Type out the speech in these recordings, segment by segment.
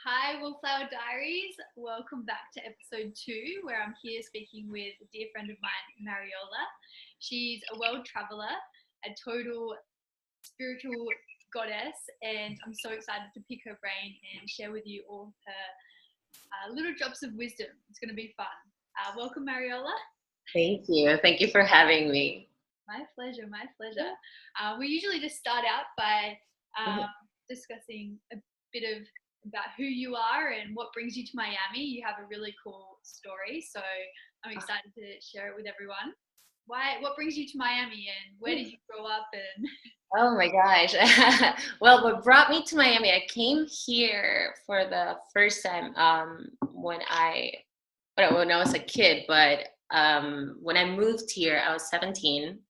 Hi, Wallflower Diaries. Welcome back to episode 2, where I'm here speaking with a dear friend of mine, Mariola. She's a world traveler, a total spiritual goddess, and I'm so excited to pick her brain and share with you all her little drops of wisdom. It's going to be fun. Welcome, Mariola. Thank you. Thank you for having me. My pleasure, my pleasure. We usually just start out by Mhm. discussing a bit of about who you are and what brings you to Miami. You have a really cool story, so I'm excited to share it with everyone. What brings you to Miami, and where did you grow up? And Oh my gosh. Well, what brought me to Miami, I came here for the first time when I was a kid, but when I moved here, I was 17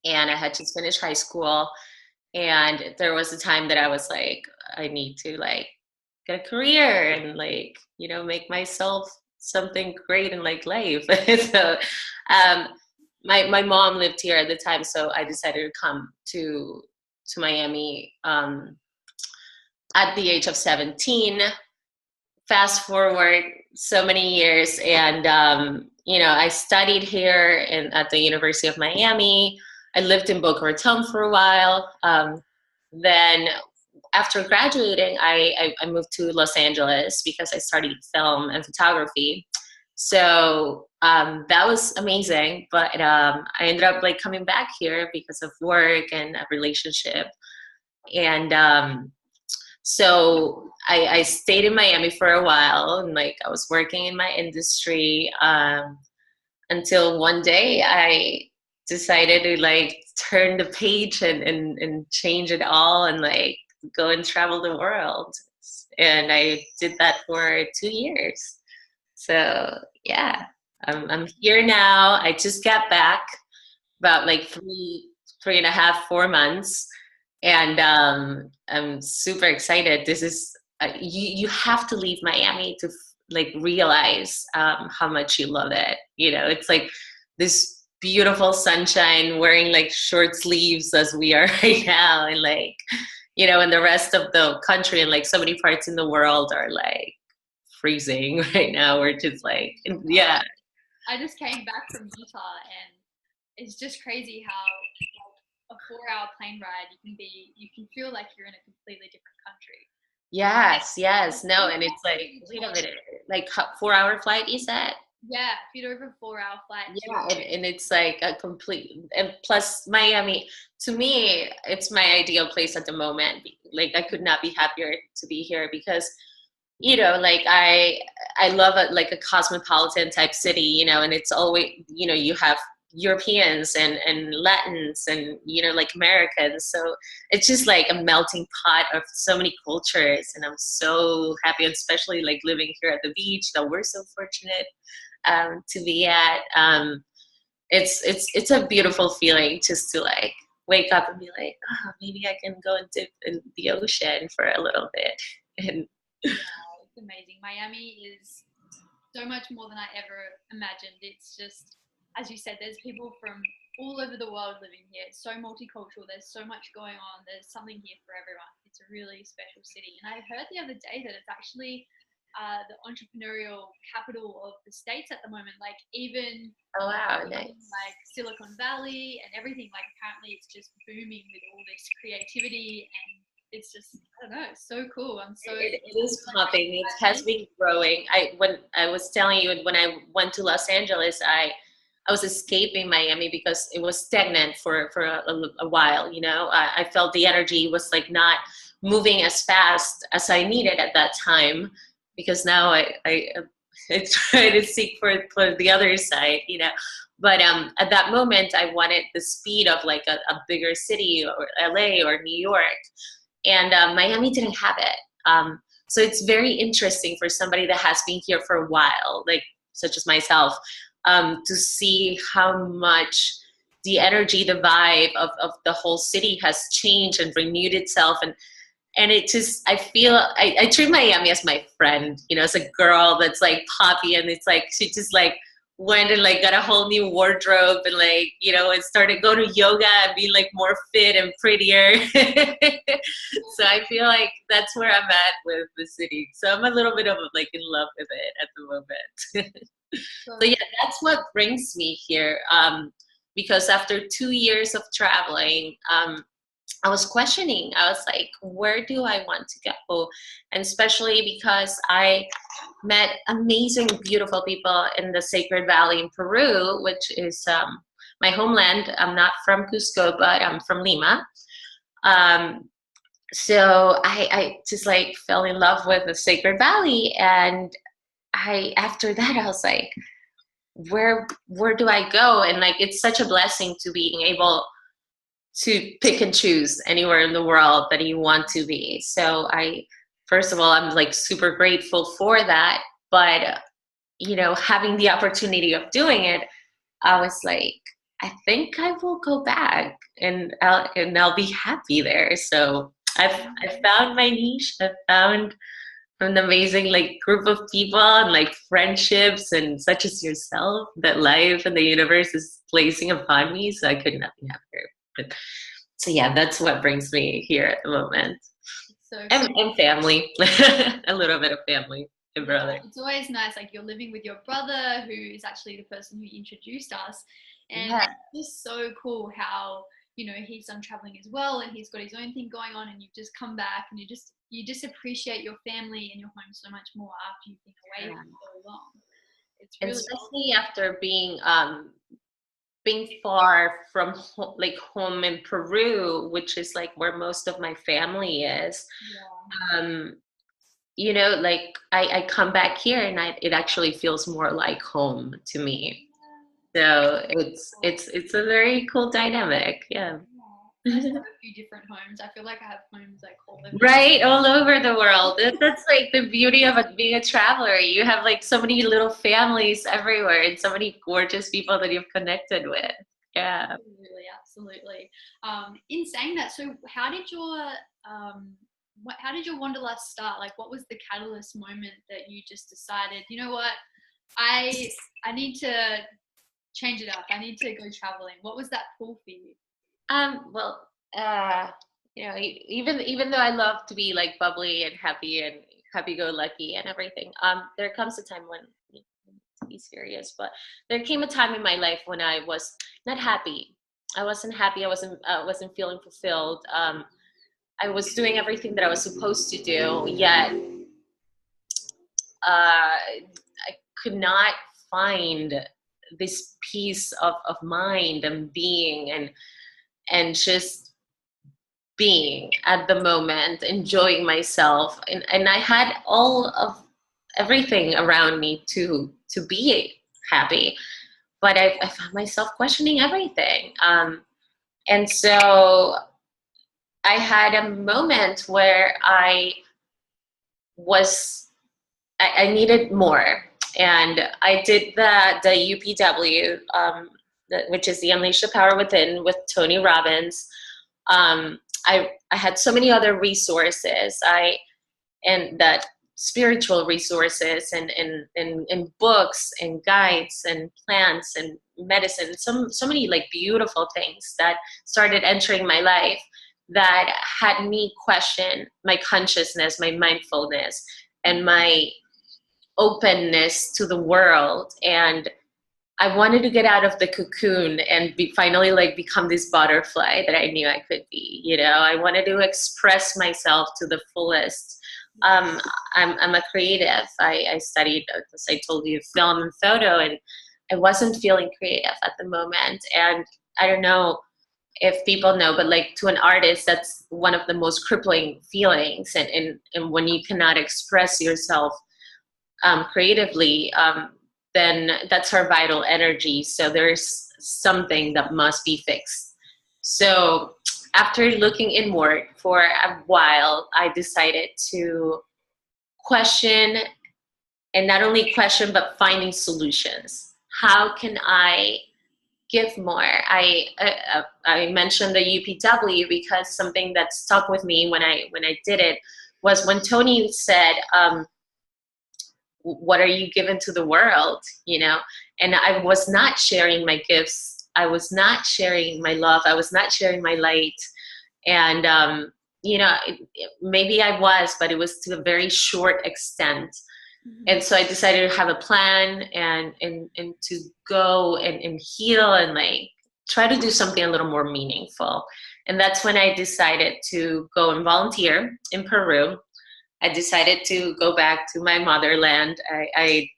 and I had just finished high school. And there was a time that I was like, I need to get a career and make myself something great in life. So um, my mom lived here at the time, so I decided to come to Miami at the age of 17. Fast forward so many years, and I studied here at the University of Miami. I lived in Boca Raton for a while. Then after graduating, I moved to Los Angeles because I studied film and photography. So that was amazing. But I ended up coming back here because of work and a relationship. And so I stayed in Miami for a while, and I was working in my industry until one day I decided to turn the page and change it all and go and travel the world. And I did that for 2 years. So yeah, I'm here now. I just got back about three and a half, 4 months, and I'm super excited. This is you have to leave Miami to realize how much you love it. It's like this beautiful sunshine, wearing short sleeves as we are right now, and and the rest of the country and so many parts in the world are freezing right now. We're just yeah. I just came back from Utah, and it's just crazy how a 4-hour plane ride you can feel like you're in a completely different country. Yes, yes, no, It's and it's absolutely wait a tall. minute, 4 hour flight, you said? Yeah, if you'd over 4-hour flight to. Yeah, and it's like a complete, and plus Miami, to me, it's my ideal place at the moment. I could not be happier to be here because, I love a cosmopolitan type city, and it's always, you have Europeans and Latins and, Americans. So it's just like a melting pot of so many cultures. And I'm so happy, especially living here at the beach that we're so fortunate to be at. It's a beautiful feeling just to wake up and be like, oh, maybe I can go and dip in the ocean for a little bit. And Yeah, it's amazing. Miami is so much more than I ever imagined. It's just, as you said, there's people from all over the world living here. It's so multicultural. There's so much going on. There's something here for everyone. It's a really special city. And I heard the other day that it's actually the entrepreneurial capital of the states at the moment. Like even oh wow, nice. like Silicon Valley and everything. Like apparently it's just booming with all this creativity, and it's just I don't know, it's so cool. I'm so It is popping. It has been growing. When I was telling you, when I went to Los Angeles, I was escaping Miami because it was stagnant for a while. I felt the energy was not moving as fast as I needed at that time, because now I try to seek for the other side. But at that moment, I wanted the speed of a bigger city, or LA or New York, and Miami didn't have it. So it's very interesting for somebody that has been here for a while, such as myself, to see how much the energy, the vibe of the whole city has changed and renewed itself. And it just, I feel, I treat Miami as my friend, as a girl that's poppy, and it's she just went and like got a whole new wardrobe and like, you know, and started going to yoga and being like more fit and prettier. So I feel like that's where I'm at with the city. So I'm a little bit of like in love with it at the moment. So yeah, that's what brings me here. Because after 2 years of traveling, I was questioning. I was like, where do I want to go? And especially because I met amazing, beautiful people in the Sacred Valley in Peru, which is my homeland. I'm not from Cusco, but I'm from Lima. So I just like fell in love with the Sacred Valley. And after that, I was like, where do I go? And like, it's such a blessing to being able to pick and choose anywhere in the world that you want to be. So first of all, I'm like super grateful for that. But, you know, having the opportunity of doing it, I was like, I think I will go back and I'll be happy there. So I found my niche. I found an amazing like group of people and like friendships and such as yourself that life and the universe is placing upon me. So I could not be happier. But, so yeah, that's what brings me here at the moment. So and family, a little bit of family and brother. It's always nice, like you're living with your brother, who is actually the person who introduced us, and it's just so cool how, you know, he's done traveling as well, and he's got his own thing going on, and you've just come back, and you just appreciate your family and your home so much more after you've been away for so long. It's really especially after being far from like home in Peru, which is like where most of my family is. You know, like I come back here and it actually feels more like home to me. So it's a very cool dynamic. Yeah. I have a few different homes. I feel like I have homes like all over. Right, all over the world. That's like the beauty of being a traveler. You have like so many little families everywhere and so many gorgeous people that you've connected with. Yeah. Absolutely. In saying that, so how did your wanderlust start? Like, what was the catalyst moment that you just decided, you know what, I need to change it up. I need to go traveling. What was that pull for you? Well, you know, even though I love to be like bubbly and happy and happy-go-lucky and everything, there comes a time when you need to be serious. But there came a time in my life when I was not happy. I wasn't happy. I wasn't feeling fulfilled. I was doing everything that I was supposed to do, yet I could not find this peace of mind and being and just being at the moment, enjoying myself. And I had all of everything around me to be happy. But I found myself questioning everything. And so I had a moment where I needed more. And I did the UPW, which is the Unleash the Power Within with Tony Robbins. I had so many other resources. And that spiritual resources and books and guides and plants and medicine, so many like beautiful things that started entering my life that had me question my consciousness, my mindfulness, and my openness to the world. And I wanted to get out of the cocoon and finally like become this butterfly that I knew I could be. You know, I wanted to express myself to the fullest. I'm a creative. I studied, as I told you, film and photo, and I wasn't feeling creative at the moment. And I don't know if people know, but like to an artist, that's one of the most crippling feelings. And when you cannot express yourself creatively, then that's our vital energy. So there's something that must be fixed. So after looking inward for a while, I decided to question, and not only question, but finding solutions. How can I give more? I mentioned the UPW because something that stuck with me when I did it was when Tony said, what are you giving to the world, you know? and I was not sharing my gifts. I was not sharing my love. I was not sharing my light. And, maybe I was, but it was to a very short extent. And so I decided to have a plan and to go and heal and like try to do something a little more meaningful. And that's when I decided to go and volunteer in Peru. I decided to go back to my motherland. I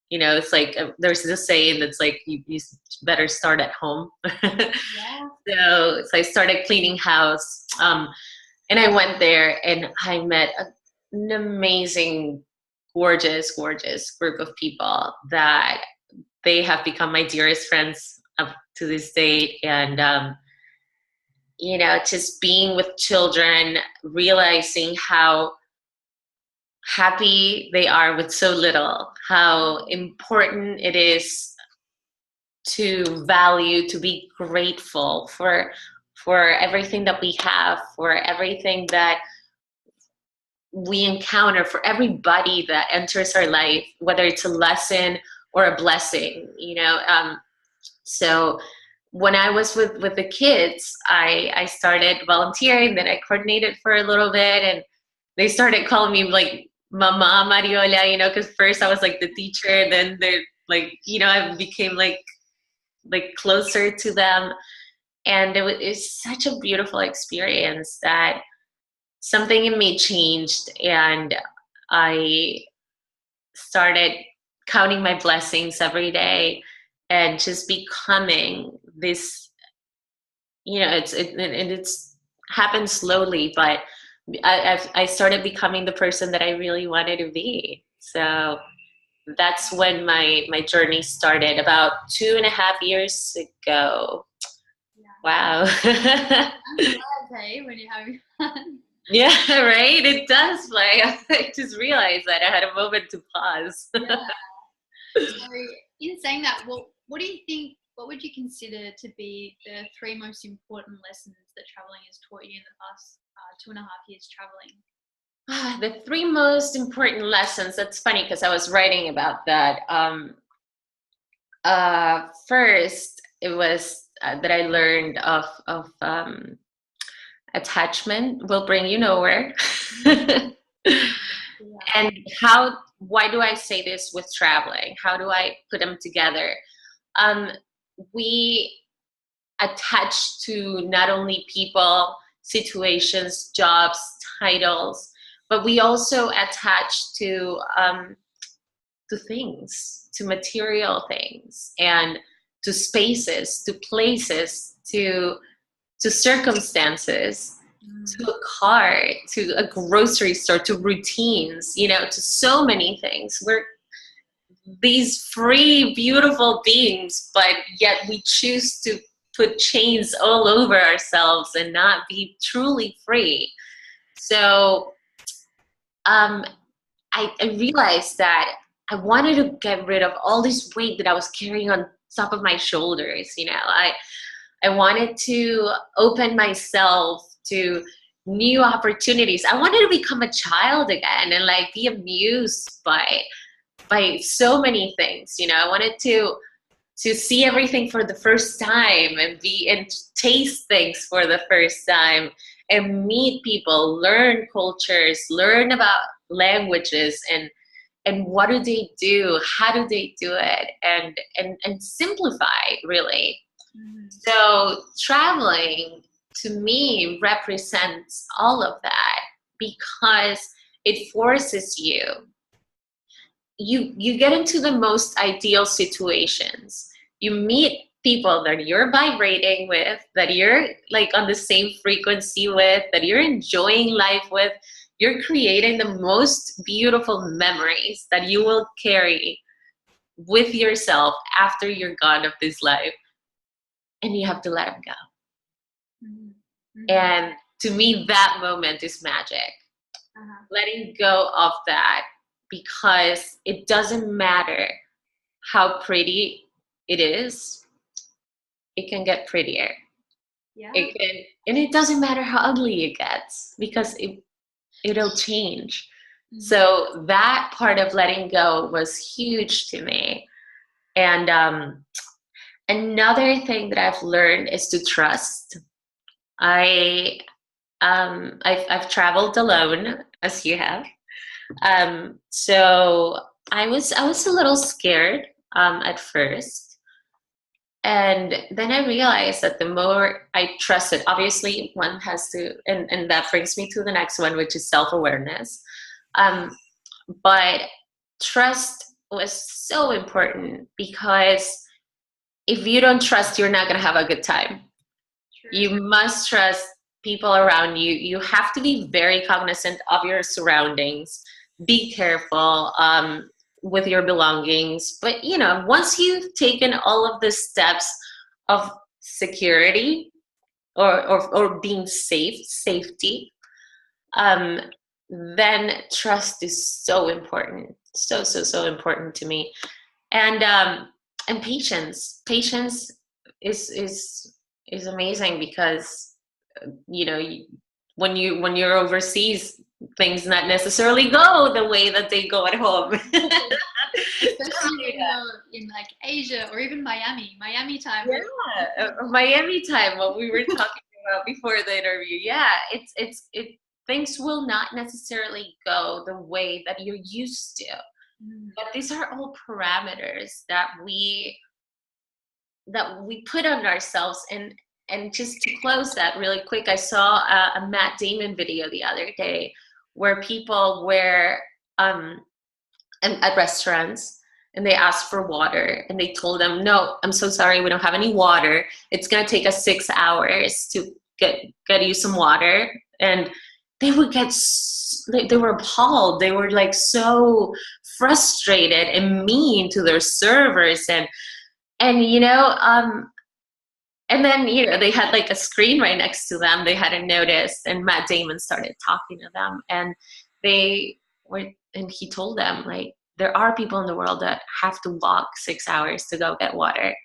it's like there's this saying that's like you better start at home. Yeah. So I started cleaning house, and I went there and I met an amazing, gorgeous, gorgeous group of people that they have become my dearest friends up to this date. And just being with children, realizing how happy they are with so little, how important it is to value, to be grateful for everything that we have, for everything that we encounter, for everybody that enters our life, whether it's a lesson or a blessing. So when I was with the kids, I started volunteering, then I coordinated for a little bit, and they started calling me like Mama Mariola, because first I was like the teacher, then they're like, I became like closer to them. And it's such a beautiful experience that something in me changed, and I started counting my blessings every day and just becoming this, it's happened slowly, but I started becoming the person that I really wanted to be. So that's when my journey started about 2.5 years ago. Yeah. Wow. I'm glad, hey, when you're having fun. Yeah, right? It does fly. I just realized that I had a moment to pause. Yeah. So in saying that, what do you think, what would you consider to be the 3 most important lessons that traveling has taught you in the past 2.5 years traveling? The 3 most important lessons. That's funny because I was writing about that. First, it was that I learned of attachment will bring you nowhere. Yeah. And why do I say this with traveling? How do I put them together? We attach to not only people, situations, jobs, titles, but we also attach to things, to material things, and to spaces, to places, to circumstances, to a car, to a grocery store, to routines, to so many things. We're these free, beautiful beings, but yet we choose to put chains all over ourselves and not be truly free. So I realized that I wanted to get rid of all this weight that I was carrying on top of my shoulders. I wanted to open myself to new opportunities. I wanted to become a child again and like be amused by so many things. I wanted to see everything for the first time and taste things for the first time and meet people, learn cultures, learn about languages, and what do they do, how do they do it, and simplify, really. So traveling to me represents all of that because it forces you get into the most ideal situations. You meet people that you're vibrating with, that you're like on the same frequency with, that you're enjoying life with. You're creating the most beautiful memories that you will carry with yourself after you're gone of this life. And you have to let them go. Mm-hmm. And to me, that moment is magic. Letting go of that, because it doesn't matter how pretty it is, it can get prettier. Yeah. And it doesn't matter how ugly it gets, because it'll change. So that part of letting go was huge to me. And another thing that I've learned is to trust. I I've traveled alone, as you have. So I was a little scared at first, and then I realized that the more I trusted, obviously one has to, and that brings me to the next one, which is self-awareness. Um, but trust was so important, because if you don't trust, you're not going to have a good time. True. You must trust people around you. You have to be very cognizant of your surroundings. Be careful with your belongings. But once you've taken all of the steps of security, or being safety, um, then trust is so important. So important to me. And patience is amazing, because when you're overseas, things not necessarily go the way that they go at home. Especially when you're in like Asia or even Miami time. Yeah, Miami time, what we were talking about before the interview. Yeah, things will not necessarily go the way that you're used to. But these are all parameters that we put on ourselves. And just to close that really quick, I saw a Matt Damon video the other day, where people were at restaurants, and they asked for water, and they told them, no, I'm so sorry, we don't have any water. It's going to take us 6 hours to get you some water. And they would they were appalled. They were like so frustrated and mean to their servers. And and then they had like a screen right next to them they hadn't noticed, and Matt Damon started talking to them, and he told them, like, there are people in the world that have to walk 6 hours to go get water.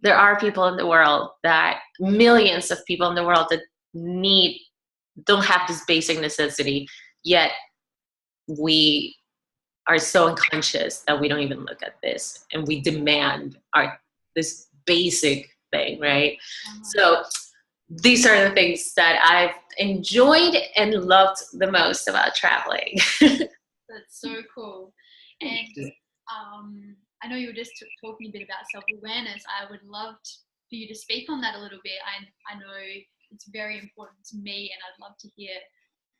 There are people in the world, that millions of people in the world, that don't have this basic necessity, yet we are so unconscious that we don't even look at this, and we demand this basic thing, right? So these are the things that I've enjoyed and loved the most about traveling. That's so cool. And I know you were just talking a bit about self-awareness. I would love for you to speak on that a little bit. I know it's very important to me, and I'd love to hear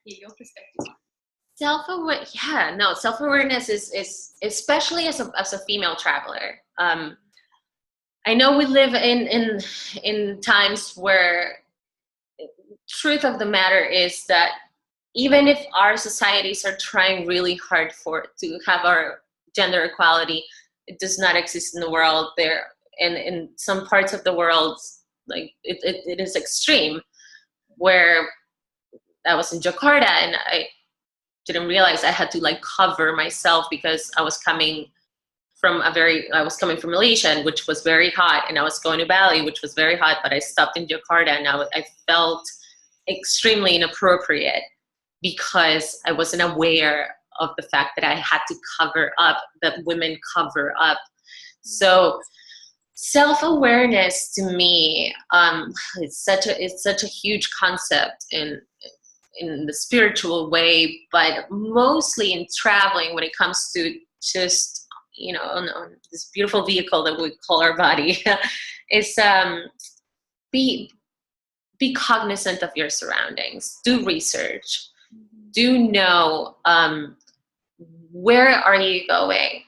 your perspective. Self-awareness is especially as a female traveler. I know we live in times where truth of the matter is that even if our societies are trying really hard to have our gender equality, it does not exist in the world. There, and in some parts of the world, like it is extreme. Where I was in Jakarta, and I didn't realize I had to like cover myself, because I was coming from Malaysia, which was very hot, and I was going to Bali, which was very hot, but I stopped in Jakarta, and I felt extremely inappropriate, because I wasn't aware of the fact that I had to cover up, that women cover up. So self-awareness, to me, it's such a huge concept in the spiritual way, but mostly in traveling, when it comes to just on this beautiful vehicle that we call our body, is be cognizant of your surroundings. Do research. Do know where are you going.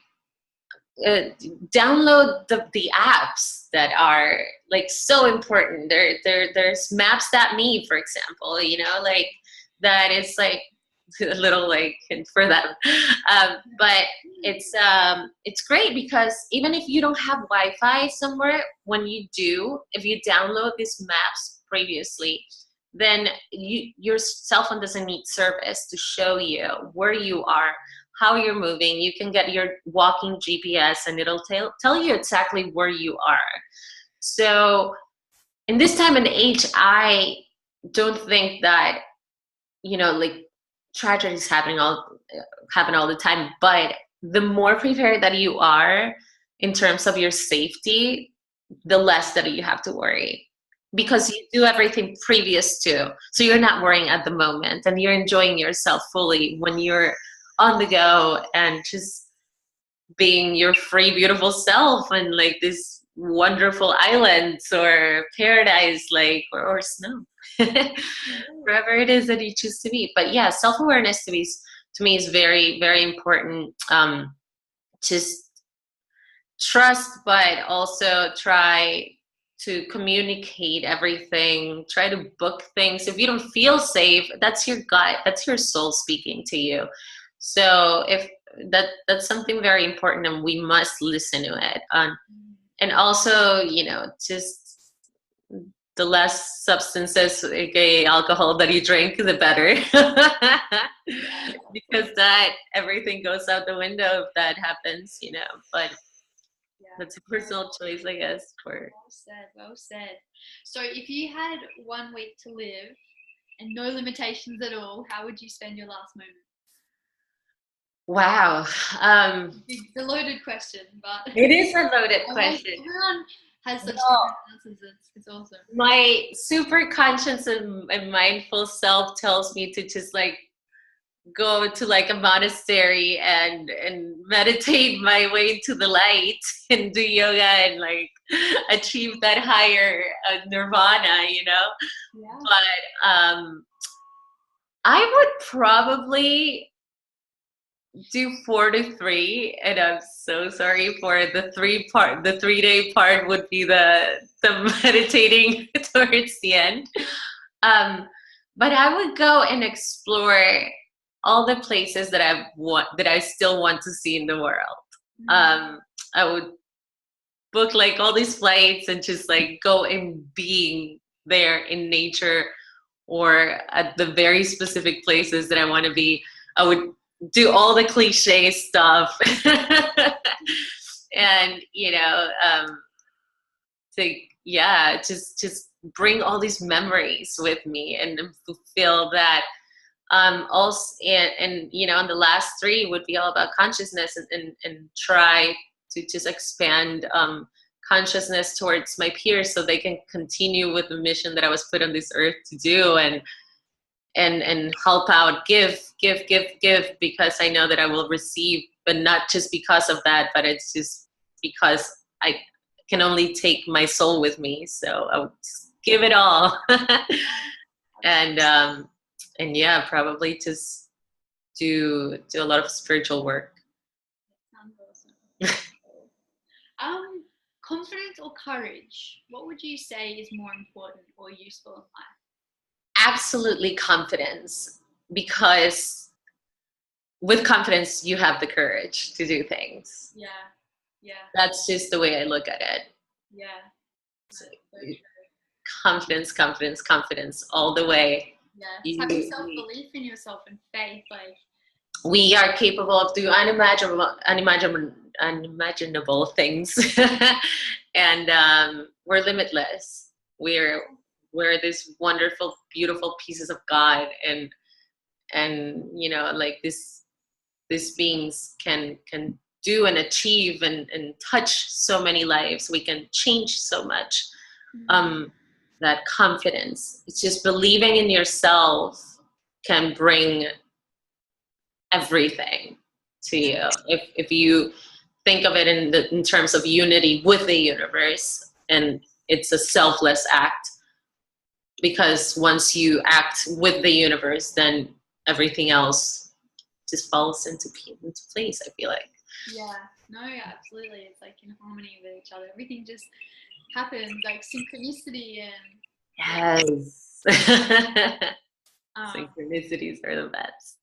Download the apps that are like so important. There's Maps.me, for example. Like that is like a little like hint for them, but it's great, because even if you don't have Wi-Fi somewhere, when you do, if you download these maps previously, then your cell phone doesn't need service to show you where you are, how you're moving. You can get your walking GPS, and it'll tell you exactly where you are. So in this time and age, I don't think that like tragedies happen all the time, but the more prepared that you are, in terms of your safety, the less that you have to worry, because you do everything previous to, so you're not worrying at the moment, and you're enjoying yourself fully when you're on the go and just being your free, beautiful self and like this wonderful islands or paradise, like or snow, wherever it is that you choose to be. But yeah, self-awareness to me is very, very important. Just trust, but also try to communicate everything, try to book things. If you don't feel safe, that's your gut, that's your soul speaking to you. So if that's something very important, and we must listen to it. And also, you know, just the less substances, aka alcohol, that you drink, the better. Because that everything goes out the window if that happens, you know. But that's a personal choice, I guess. For Well said, well said. So if you had 1 week to live and no limitations at all, how would you spend your last moment? wow, It's a loaded question, but it is a loaded question. everyone has such Well, different answers. It's awesome. my super conscious and mindful self tells me to just like go to like a monastery and meditate my way to the light and do yoga and like achieve that higher nirvana, you know. Yeah. But I would probably do 4 to 3, and I'm so sorry for the 3 part. The 3 day part would be the meditating towards the end. But I would go and explore all the places that I still want to see in the world. I would book like all these flights and just like go and being there in nature or at the very specific places that I want to be. I would do all the cliche stuff and you know, to yeah, just bring all these memories with me and fulfill that. Also, and you know, and the last 3 would be all about consciousness, and try to just expand consciousness towards my peers so they can continue with the mission that I was put on this earth to do, and help out, give, because I know that I will receive, but not just because of that, but it's just because I can only take my soul with me. So I would give it all. And yeah, probably just do a lot of spiritual work. Sounds awesome. Confidence or courage? What would you say is more important or useful in life? Absolutely confidence, because with confidence you have the courage to do things. Yeah. That's just the way I look at it. Yeah. So, confidence all the way. Yeah. Having self-belief in yourself and faith, like we are capable of doing unimaginable things. And we're limitless. We're this wonderful, beautiful pieces of God, and you know, like these beings can do and achieve and touch so many lives. We can change so much. That confidence, it's just believing in yourself, can bring everything to you. If you think of it in terms of unity with the universe, and it's a selfless act, because once you act with the universe, then everything else just falls into place, I feel like. Yeah, no, absolutely. It's like in harmony with each other. Everything just happens, like synchronicity and yes. Synchronicities are the best.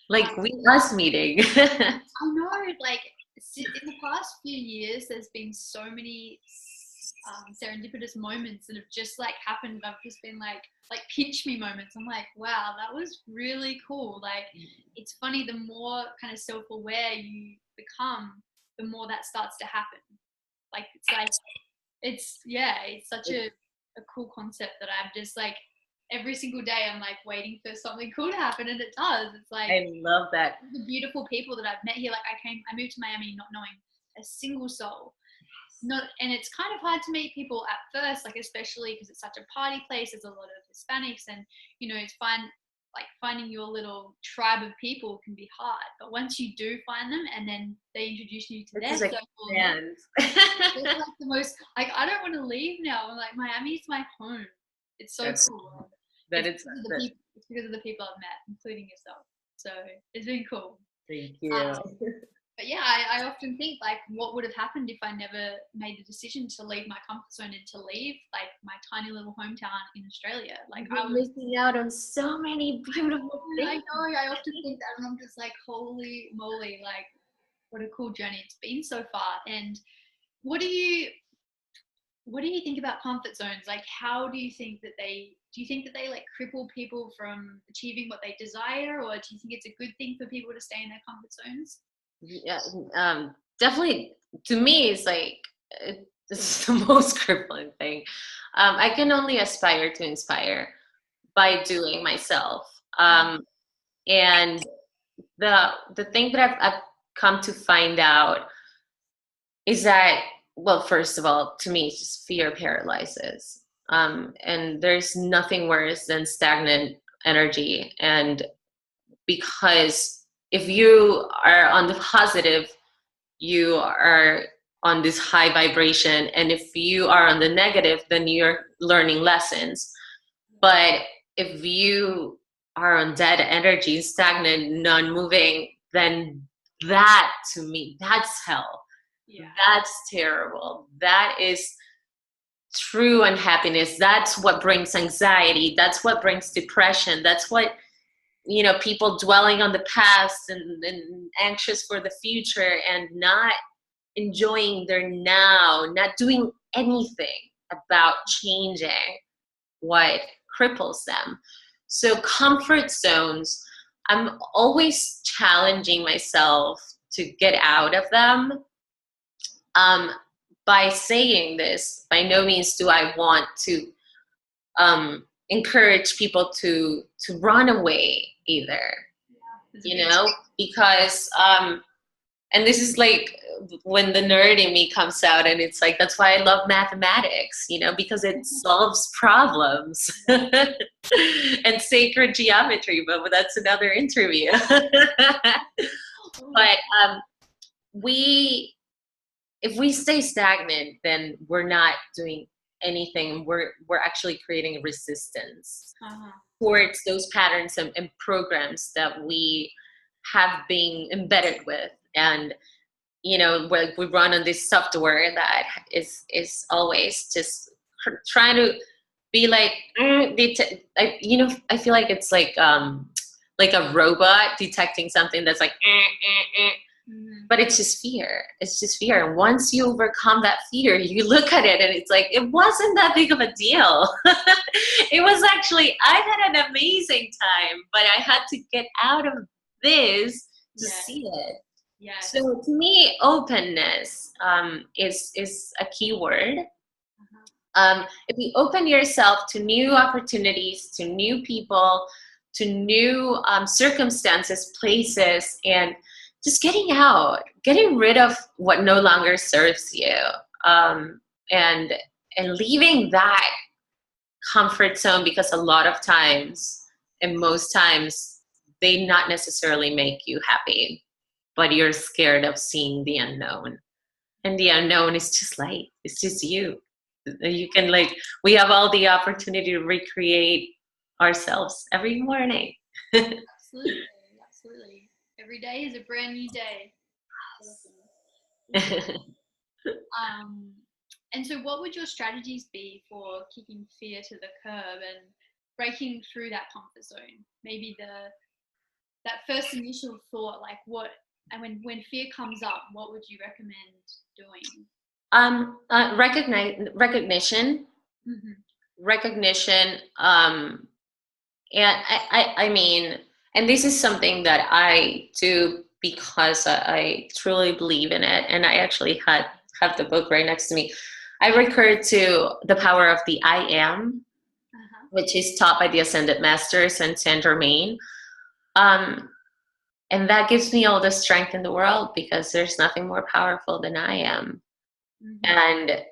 Like us meeting. I know, like in the past few years, there's been so many serendipitous moments that have just like happened. I've just been like pinch me moments. I'm like, wow, that was really cool. Like, it's funny, the more kind of self-aware you become, the more that starts to happen. Like, it's such a cool concept that I've just like, every single day I'm like waiting for something cool to happen, and it does. It's like, I love that. the beautiful people that I've met here. Like, I moved to Miami not knowing a single soul. Not, and it's kind of hard to meet people at first, like especially because it's such a party place. There's a lot of Hispanics, and it's finding your little tribe of people can be hard. But once you do find them, and then they introduce you to their circle, it's like the most, like, I don't want to leave now. I'm like, Miami's my home. It's so cool. It's because of the people I've met, including yourself. So it's been cool. Thank you. But yeah, I often think, like, what would have happened if I never made the decision to leave my comfort zone and to leave, like, my tiny little hometown in Australia. Like, I was missing out on so many beautiful things. I know. I often think that, and I'm just like, holy moly, like, what a cool journey it's been so far. And what do you think about comfort zones? Like, how do you think that they like cripple people from achieving what they desire, or do you think it's a good thing for people to stay in their comfort zones? Yeah, definitely. To me, it's like it's the most crippling thing. I can only aspire to inspire by doing myself. And the thing that I've come to find out is that, well, first of all, to me, it's just fear paralyzes. And there's nothing worse than stagnant energy. And because if you are on the positive, you are on this high vibration. And if you are on the negative, then you're learning lessons. But if you are on dead energy, stagnant, non-moving, then that, to me, that's hell. Yeah. That's terrible. That is true unhappiness. That's what brings anxiety. That's what brings depression. That's what, people dwelling on the past and anxious for the future and not enjoying their now, not doing anything about changing what cripples them. So comfort zones, I'm always challenging myself to get out of them. By saying this, by no means do I want to encourage people to run away either, because and this is like when the nerd in me comes out, and it's like, that's why I love mathematics, because it solves problems and sacred geometry, but that's another interview. But if we stay stagnant, then we're not doing anything. We're actually creating a resistance towards those patterns and programs that we have been embedded with. And we run on this software that is always just trying to be like, I feel like it's like a robot detecting something that's like, but it's just fear. It's just fear. And once you overcome that fear, you look at it and it's like, it wasn't that big of a deal. It was actually, I had an amazing time, but I had to get out of this to see it. Yeah. So to me, openness is a key word. If you open yourself to new opportunities, to new people, to new circumstances, places, and just getting out, getting rid of what no longer serves you, and leaving that comfort zone, because a lot of times, and most times, they not necessarily make you happy, but you're scared of seeing the unknown. And the unknown is just light. It's just you. You can, we have all the opportunity to recreate ourselves every morning. Absolutely. Every day is a brand new day. And so what would your strategies be for kicking fear to the curb and breaking through that comfort zone? Maybe that first initial thought, like when fear comes up, what would you recommend doing? Recognition. Recognition. And I mean, and this is something that I do because I truly believe in it. And I actually have the book right next to me. I recur to the power of the I am, which is taught by the Ascended Masters and Saint Germain. And that gives me all the strength in the world, because there's nothing more powerful than I am. Mm-hmm. And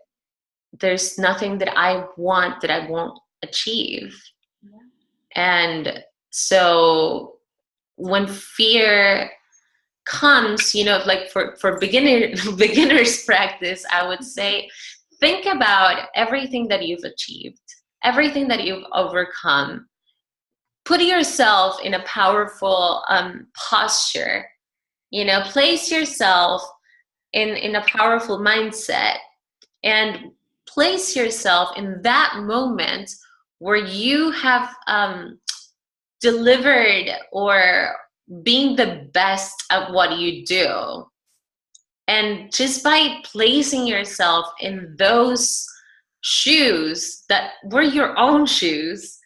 there's nothing that I want that I won't achieve. Yeah. And so when fear comes, like for beginners practice, I would say, think about everything that you've achieved, everything that you've overcome. Put yourself in a powerful posture. Place yourself in a powerful mindset, and place yourself in that moment where you have delivered or being the best at what you do. And just by placing yourself in those shoes that were your own shoes,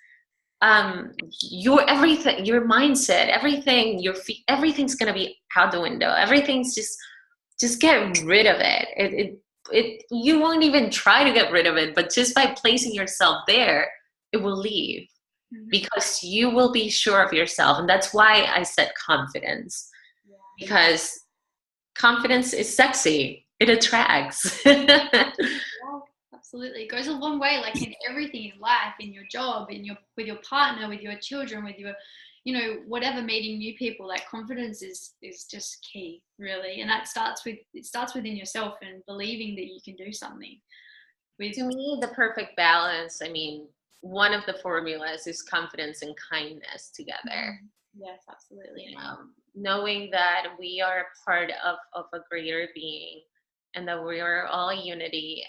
your everything, your mindset, everything, your feet, everything's gonna be out the window. Everything's just get rid of it. You won't even try to get rid of it, but just by placing yourself there, it will leave. Mm-hmm. Because you will be sure of yourself. And that's why I said confidence. Yeah. Because confidence is sexy. It attracts. Yeah, absolutely. It goes a long way, like in everything in life, in your job, with your partner, with your children, with your, whatever, meeting new people. Like confidence is just key, really. And it starts within yourself and believing that you can do something. To me, the perfect balance, one of the formulas is confidence and kindness together. Yes, absolutely. Knowing that we are a part of a greater being, and that we are all unity,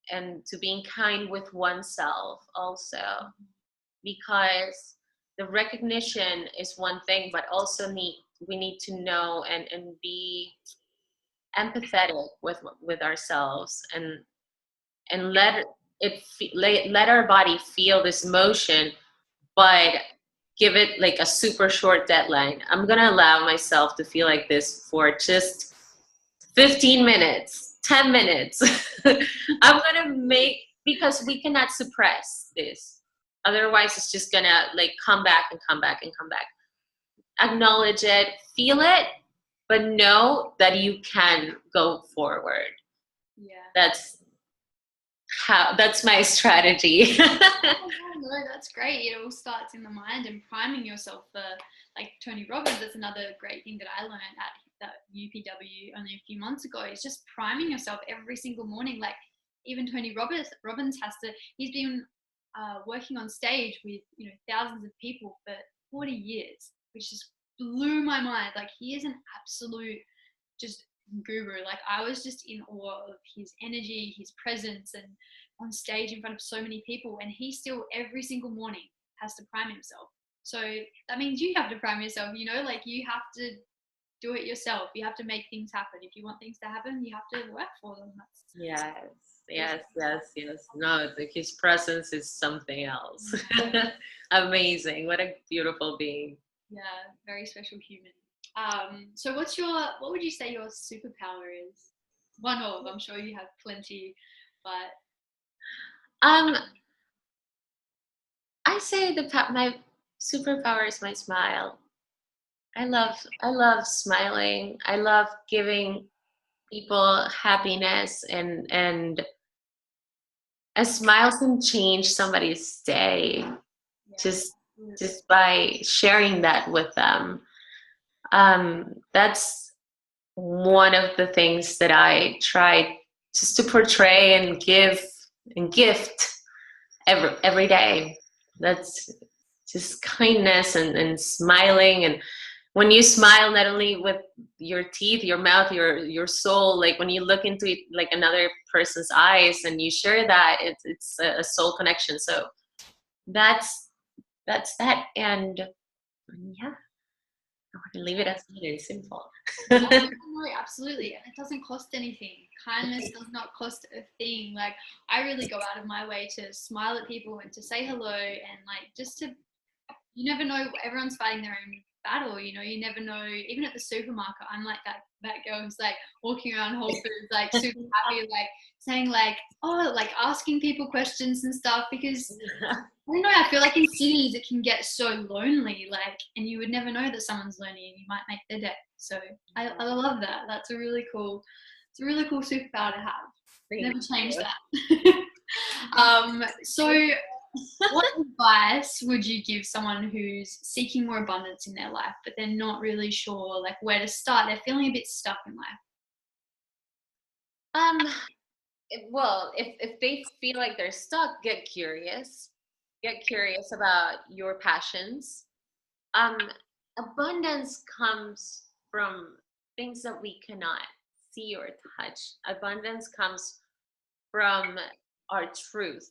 and to being kind with oneself also, because the recognition is one thing, but also we need to know and be empathetic with ourselves, and let our body feel this emotion, but give it like a super short deadline. I'm gonna allow myself to feel like this for just 15 minutes, 10 minutes. I'm gonna because we cannot suppress this. Otherwise, it's just gonna like come back and come back and come back. Acknowledge it, feel it, but know that you can go forward. Yeah. That's my strategy. No, that's great. It all starts in the mind, and priming yourself for, like Tony Robbins. That's another great thing that I learned at that UPW only a few months ago. Is just priming yourself every single morning. Like even Tony Robbins has to. He's been working on stage with thousands of people for 40 years, which just blew my mind. Like he is an absolute just guru. Like I was just in awe of his energy, his presence, and on stage in front of so many people. And he still every single morning has to prime himself. So that means you have to prime yourself. Like you have to do it yourself. You have to make things happen. If you want things to happen, you have to work for them. Yes. No, his presence is something else. Amazing. What a beautiful being. Yeah, very special human. So what would you say your superpower is? One of, I'm sure you have plenty, but I say my superpower is my smile. I love smiling. I love giving people happiness, and a smile can change somebody's day, just by sharing that with them. That's one of the things that I try just to portray and gift every day. That's just kindness and smiling. And when you smile, not only with your teeth, your mouth, your soul, like when you look into it, like another person's eyes, and you share that, it's a soul connection. So that's that. And yeah, I want to leave it as very simple. No, absolutely. And it doesn't cost anything. Kindness does not cost a thing. Like I really go out of my way to smile at people and to say hello, and like just to you never know. Everyone's fighting their own battle. You know, you never know. Even at the supermarket, I'm like that girl who's like walking around Whole Foods, like super happy, like saying like, oh, like asking people questions and stuff, because I don't know, I feel like in cities it can get so lonely, like, and you would never know that someone's lonely and you might make their day. So I love that. That's a really cool, it's a really cool superpower to have. Never change that. So what advice would you give someone who's seeking more abundance in their life, but they're not really sure like where to start? They're feeling a bit stuck in life. Well, if they feel like they're stuck, get curious. Get curious about your passions. Um, Abundance comes from things that we cannot see or touch. Abundance comes from our truth.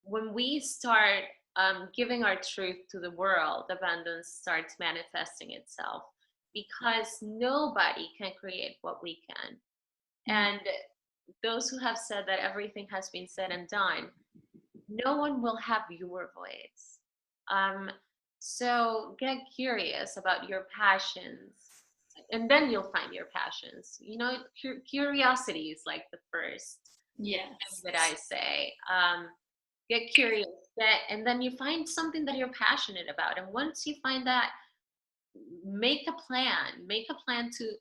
When we start giving our truth to the world, abundance starts manifesting itself, because nobody can create what we can. And those who have said that everything has been said and done, no one will have your voice. So get curious about your passions, and then you'll find your passions. You know, curiosity is like the first thing that I say. Get curious, and then you find something that you're passionate about. And once you find that, make a plan to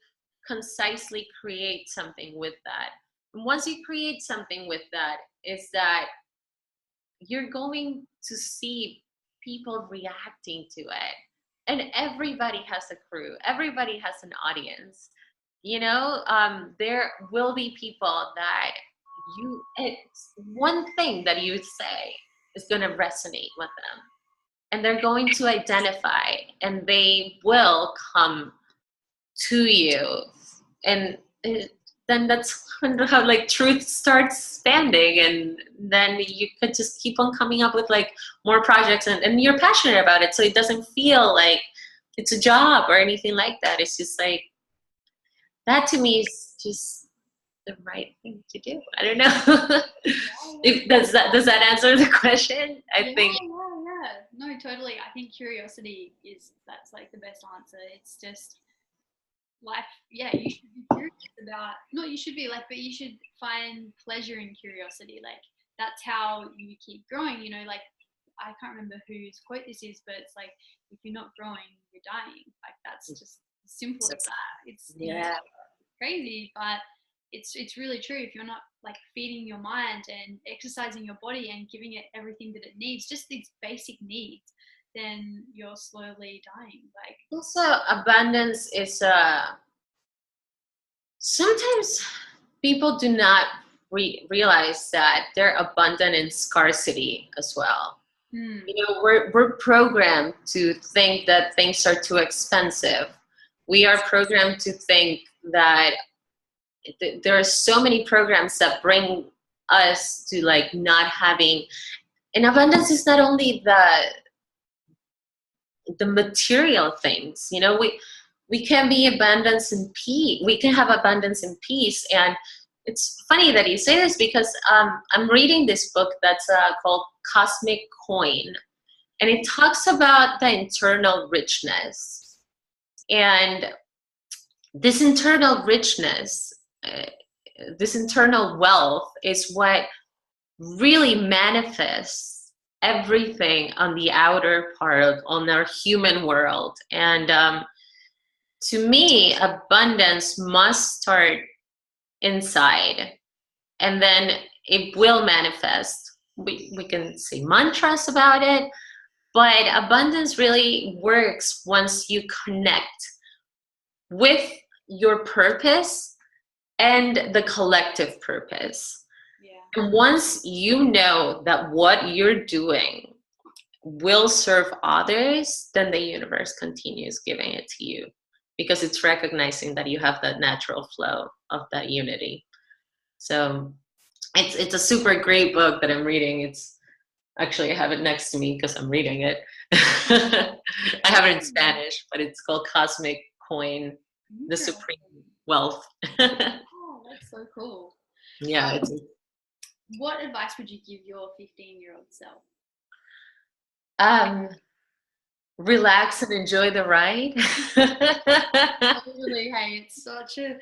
concisely create something with that. And once you create something with that, is that you're going to see people reacting to it. And everybody has a crew, everybody has an audience. You know, there will be people that it's one thing that you say is going to resonate with them. And they're going to identify, and they will come to you. And then that's how like truth starts expanding, and then you could just keep on coming up with like more projects, and you're passionate about it, so it doesn't feel like it's a job or anything like that. It's just like, that to me is just the right thing to do. I don't know. Does that answer the question? I think. Yeah. No, totally. I think curiosity that's like the best answer. It's just life. Yeah, you should be curious about, not you should be like, but you should find pleasure in curiosity. Like that's how you keep growing. You know, like I can't remember whose quote this is, but it's like, if you're not growing, you're dying. Like that's just as simple as that. It's crazy, but it's really true. If you're not like feeding your mind and exercising your body and giving it everything that it needs, just these basic needs, then you're slowly dying. Like Also, abundance is sometimes people do not realize that they're abundant in scarcity as well. You know, we're programmed to think that things are too expensive. We are programmed to think that there are so many programs that bring us to like not having. And abundance is not only the material things. You know, we can be abundance in peace. We can have abundance in peace. And it's funny that you say this, because I'm reading this book that's called Cosmic Coin, and it talks about the internal richness. And this internal richness, this internal wealth is what really manifests everything on the outer part, on our human world. And to me, abundance must start inside, and then it will manifest. We can say mantras about it, but abundance really works once you connect with your purpose and the collective purpose. And once you know that what you're doing will serve others, then the universe continues giving it to you, because it's recognizing that you have that natural flow of that unity. So it's a super great book that I'm reading. It's actually, I have it next to me because I'm reading it. I have it in Spanish, but it's called Cosmic Coin, The Supreme Wealth. Oh, that's so cool. Yeah. What advice would you give your 15-year-old self? relax and enjoy the ride. Totally. Hey, it's such a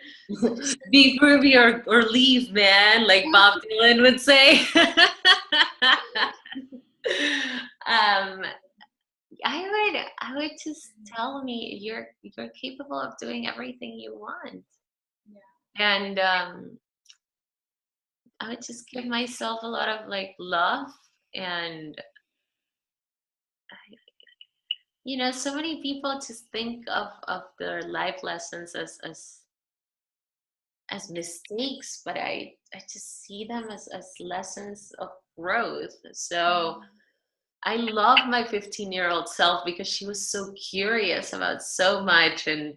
Be groovy or leave, man, like Bob Dylan would say. um, I would just tell me you're capable of doing everything you want, and I would just give myself a lot of like love and so many people just think of their life lessons as mistakes, but I just see them as lessons of growth. So I love my 15-year-old self because she was so curious about so much, and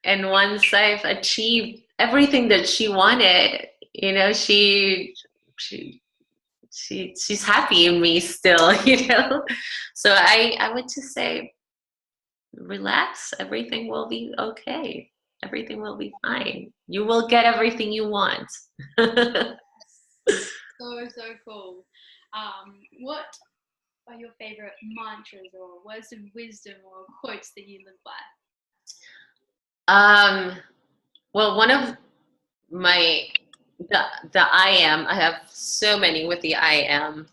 once I've achieved everything that she wanted, she's happy in me still, So I would just say, relax, everything will be okay. Everything will be fine. You will get everything you want. so cool. What are your favorite mantras or words of wisdom or quotes that you live by? Well, one of my the I have so many with the I am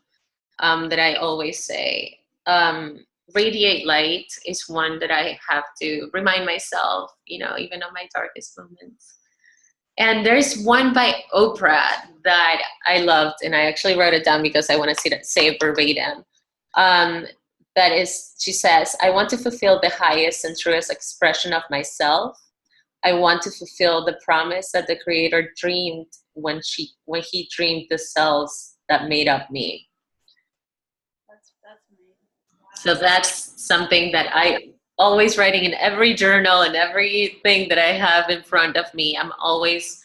that I always say. Radiate light is one that I have to remind myself, even on my darkest moments. And there's one by Oprah that I loved, and I actually wrote it down because I want to say it verbatim. Um, that is, she says, I want to fulfill the highest and truest expression of myself. I want to fulfill the promise that the Creator dreamed when he dreamed the cells that made up me. That's amazing. Wow. So that's something that I always writing in every journal and everything that I have in front of me. I'm always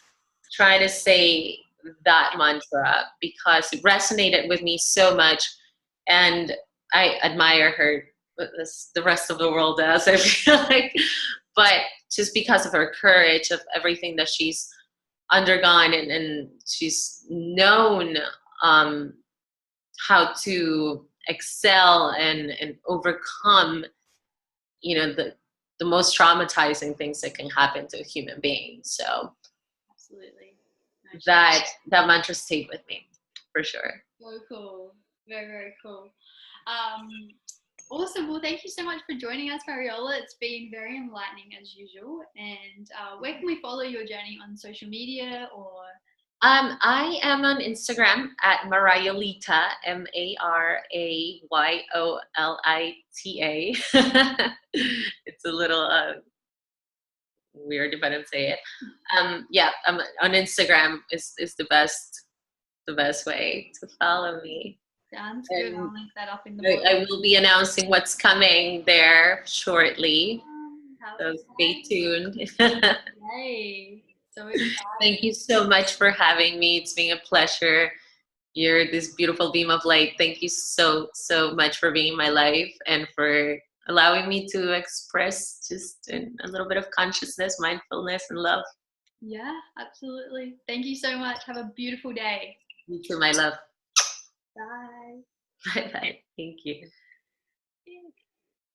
trying to say that mantra because it resonated with me so much, and I admire her as the rest of the world does, I feel like. But just because of her courage, of everything that she's undergone, and she's known how to excel and overcome the most traumatizing things that can happen to a human being. So Absolutely. that mantra stayed with me for sure. So cool. Very, very cool. Awesome. Well, thank you so much for joining us, Mariola. It's been very enlightening as usual. And where can we follow your journey on social media or? I am on Instagram at Mariolita, Maryolita. It's a little weird if I don't say it. Yeah, on Instagram is the best way to follow me. Sounds good. I'll link that up in the I will be announcing what's coming there shortly. So stay tuned. Yay. So excited. Thank you so much for having me. It's been a pleasure. You're this beautiful beam of light. Thank you so much for being in my life and for allowing me to express just a little bit of consciousness, mindfulness, and love. Yeah, absolutely. Thank you so much. Have a beautiful day. You too, my love. Bye. Bye bye. Thank you.